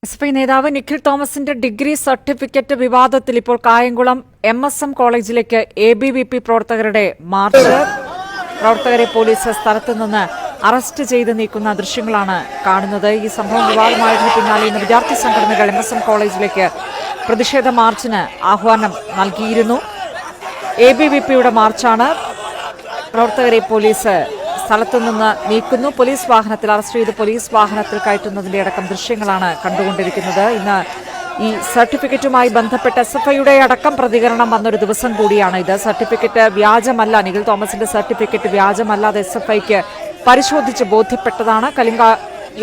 SFI നേതാവ് നിഖിൽ തോമസിന്റെ degree certificate വിവാദത്തിൽ ഇപ്പോൾ കായംകുളം MSM കോളേജിലേക്ക് ABVP പ്രവർത്തകരുടെ മാർച്ച്. പ്രവർത്തകരെ പോലീസ് സ്ഥലത്തുനിന്ന് അറസ്റ്റ് ചെയ്ത് നീക്കുന്ന ദൃശ്യങ്ങളാണ് കാണുന്നത്. ഈ സംഭവം വിവാദമായതിനു പിന്നാലെ ഇന്ന് വിദ്യാർത്ഥി സംഘടനകൾ MSM കോളേജിലേക്ക് പ്രതിഷേധ മാർച്ചിന് ആഹ്വാനം നൽകിയിരുന്നു. ABVPയുടെ മാർച്ചാണ്. പ്രവർത്തകരെ പോലീസ് സ്ഥലത്തുനിന്ന് നീക്കുന്നു. പോലീസ് വാഹനത്തിൽ അറസ്റ്റ് ചെയ്ത് പോലീസ് വാഹനത്തിൽ കയറ്റുന്നതിന്റെ അടക്കം ദൃശ്യങ്ങളാണ് കണ്ടുകൊണ്ടിരിക്കുന്നത്. ഇന്ന് ഈ സർട്ടിഫിക്കറ്റുമായി ബന്ധപ്പെട്ട് എസ്എഫ്ഐയുടെ അടക്കം പ്രതികരണം വന്നൊരു ദിവസം കൂടിയാണ് ഇത്. സർട്ടിഫിക്കറ്റ് വ്യാജമല്ല, നിഖിൽ തോമസിന്റെ സർട്ടിഫിക്കറ്റ് വ്യാജമല്ലാതെ എസ്എഫ്ഐക്ക് പരിശോധിച്ച് ബോധ്യപ്പെട്ടതാണ്. കലിംഗ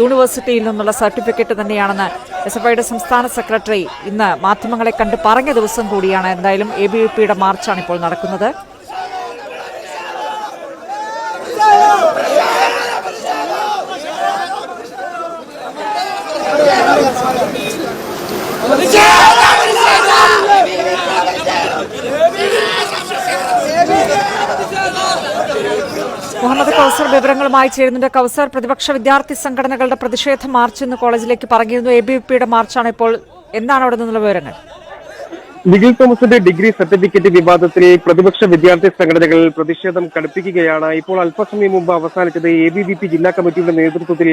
യൂണിവേഴ്സിറ്റിയിൽ നിന്നുള്ള സർട്ടിഫിക്കറ്റ് തന്നെയാണെന്ന് എസ്എഫ്ഐയുടെ സംസ്ഥാന സെക്രട്ടറി ഇന്ന് മാധ്യമങ്ങളെ കണ്ട് പറഞ്ഞ ദിവസം കൂടിയാണ്. എന്തായാലും ABVPയുടെ മാർച്ചാണ് ഇപ്പോൾ നടക്കുന്നത്. മുഹമ്മദ് കൗസർ വിവരങ്ങളുമായി ചേരുന്നുണ്ട്. കൗസർ, പ്രതിപക്ഷ വിദ്യാർത്ഥി സംഘടനകളുടെ പ്രതിഷേധ മാർച്ച് ഇന്ന് കോളേജിലേക്ക് പറഞ്ഞിരുന്നു. ABVPയുടെ മാർച്ചാണ് ഇപ്പോൾ. എന്താണ് അവിടെ നിന്നുള്ള വിവരങ്ങൾ? നിഖിൽ തോമസിന്റെ ഡിഗ്രി സർട്ടിഫിക്കറ്റ് വിവാദത്തിൽ പ്രതിപക്ഷ വിദ്യാർത്ഥി സംഘടനകൾ പ്രതിഷേധം കടുപ്പിക്കുകയാണ്. ഇപ്പോൾ അല്പസമയം മുമ്പ് അവസാനിച്ചത് ABVP ജില്ലാ കമ്മിറ്റിയുടെ നേതൃത്വത്തിൽ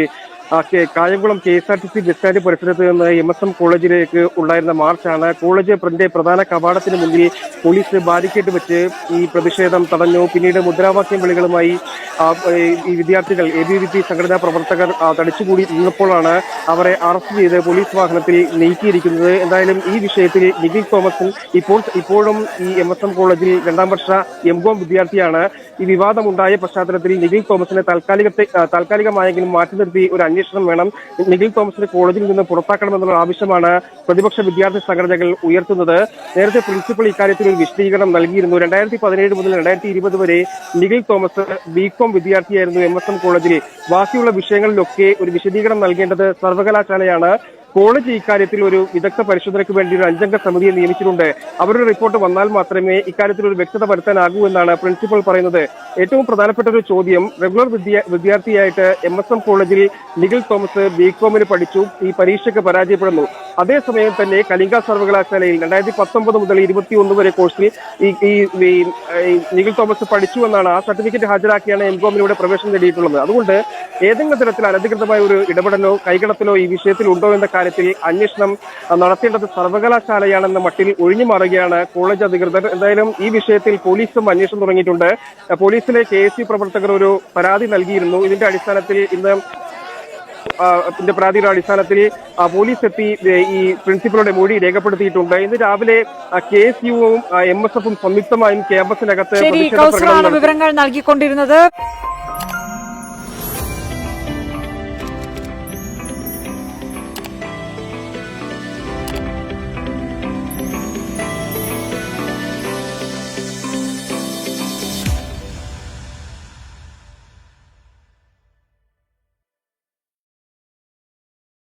കായംകുളം KSRTC ബസ് സ്റ്റാൻഡ് പരിസരത്ത് നിന്ന് MSM കോളേജിലേക്ക് ഉണ്ടായിരുന്ന മാർച്ചാണ്. കോളേജ് പ്രധാന കവാടത്തിന് മുന്നിൽ പോലീസ് ബാരിക്കേഡ് വെച്ച് ഈ പ്രതിഷേധം തടഞ്ഞു. പിന്നീട് മുദ്രാവാക്യം വിളികളുമായി ഈ വിദ്യാർത്ഥികൾ ABVP സംഘടനാ പ്രവർത്തകർ തടിച്ചുകൂടി നിന്നപ്പോഴാണ് അവരെ അറസ്റ്റ് ചെയ്ത് പോലീസ് വാഹനത്തിൽ നീക്കിയിരിക്കുന്നത്. എന്തായാലും ഈ വിഷയത്തിൽ നിഖിൽ തോമസ് ഇപ്പോഴും ഈ MSM കോളേജിൽ 2ാം വർഷ MCOM വിദ്യാർത്ഥിയാണ്. ഈ വിവാദമുണ്ടായ പശ്ചാത്തലത്തിൽ നിഖിൽ തോമസിനെ താൽക്കാലികമായെങ്കിലും മാറ്റി നിർത്തി ഒരു അന്വേഷണം വേണം. നിഖിൽ തോമസിനെ കോളേജിൽ നിന്ന് പുറത്താക്കണമെന്നുള്ള ആവശ്യമാണ് പ്രതിപക്ഷ വിദ്യാർത്ഥി സംഘടനകൾ ഉയർത്തുന്നത്. നേരത്തെ പ്രിൻസിപ്പൽ ഇക്കാര്യത്തിൽ ഒരു വിശദീകരണം നൽകിയിരുന്നു. 2017 മുതൽ 2020 വരെ നിഖിൽ തോമസ് BCom വിദ്യാർത്ഥിയായിരുന്നു MSM കോളേജിൽ. ബാക്കിയുള്ള വിഷയങ്ങളിലൊക്കെ ഒരു വിശദീകരണം നൽകേണ്ടത് സർവകലാശാലയാണ്. കോളേജ് ഇക്കാര്യത്തിൽ ഒരു വിദഗ്ധ പരിശോധനയ്ക്ക് വേണ്ടി ഒരു 5 അംഗ സമിതിയെ നിയമിച്ചിട്ടുണ്ട്. അവരുടെ റിപ്പോർട്ട് വന്നാൽ മാത്രമേ ഇക്കാര്യത്തിൽ ഒരു വ്യക്തത വരുത്താനാകൂ എന്നാണ് പ്രിൻസിപ്പൽ പറയുന്നത്. ഏറ്റവും പ്രധാനപ്പെട്ട ഒരു ചോദ്യം, റെഗുലർ വിദ്യാർത്ഥിയായിട്ട് MSM കോളേജിൽ നിഖിൽ തോമസ് BComന് പഠിച്ചു, ഈ പരീക്ഷയ്ക്ക് പരാജയപ്പെടുന്നു. അതേസമയം തന്നെ കലിംഗ സർവകലാശാലയിൽ 2019 മുതൽ 2021 വരെ കോഴ്സിൽ ഈ നിഖിൽ തോമസ് പഠിച്ചു എന്നാണ്. ആ സർട്ടിഫിക്കറ്റ് ഹാജരാക്കിയാണ് MComലൂടെ പ്രവേശനം നേടിയിട്ടുള്ളത്. അതുകൊണ്ട് ഏതെങ്കിലും തരത്തിൽ അനധികൃതമായ ഒരു ഇടപെടലോ കൈകടത്തലോ ഈ വിഷയത്തിൽ ഉണ്ടോ എന്ന കാര്യത്തിൽ അന്വേഷണം നടത്തേണ്ടത് സർവകലാശാലയാണെന്ന മട്ടിൽ ഒഴിഞ്ഞു മാറുകയാണ് കോളേജ് അധികൃതർ. എന്തായാലും ഈ വിഷയത്തിൽ പോലീസും അന്വേഷണം തുടങ്ങിയിട്ടുണ്ട്. പോലീസിലെ KSU പ്രവർത്തകർ ഒരു പരാതി നൽകിയിരുന്നു. ഇതിന്റെ പരാതിയുടെ അടിസ്ഥാനത്തിൽ പോലീസ് എത്തി ഈ പ്രിൻസിപ്പലുടെ മൊഴി രേഖപ്പെടുത്തിയിട്ടുണ്ട്. ഇന്ന് രാവിലെ KSUവും MSFും സംയുക്തമായും ക്യാമ്പസിനകത്ത് വിവരങ്ങൾ നൽകിക്കൊണ്ടിരുന്നത്.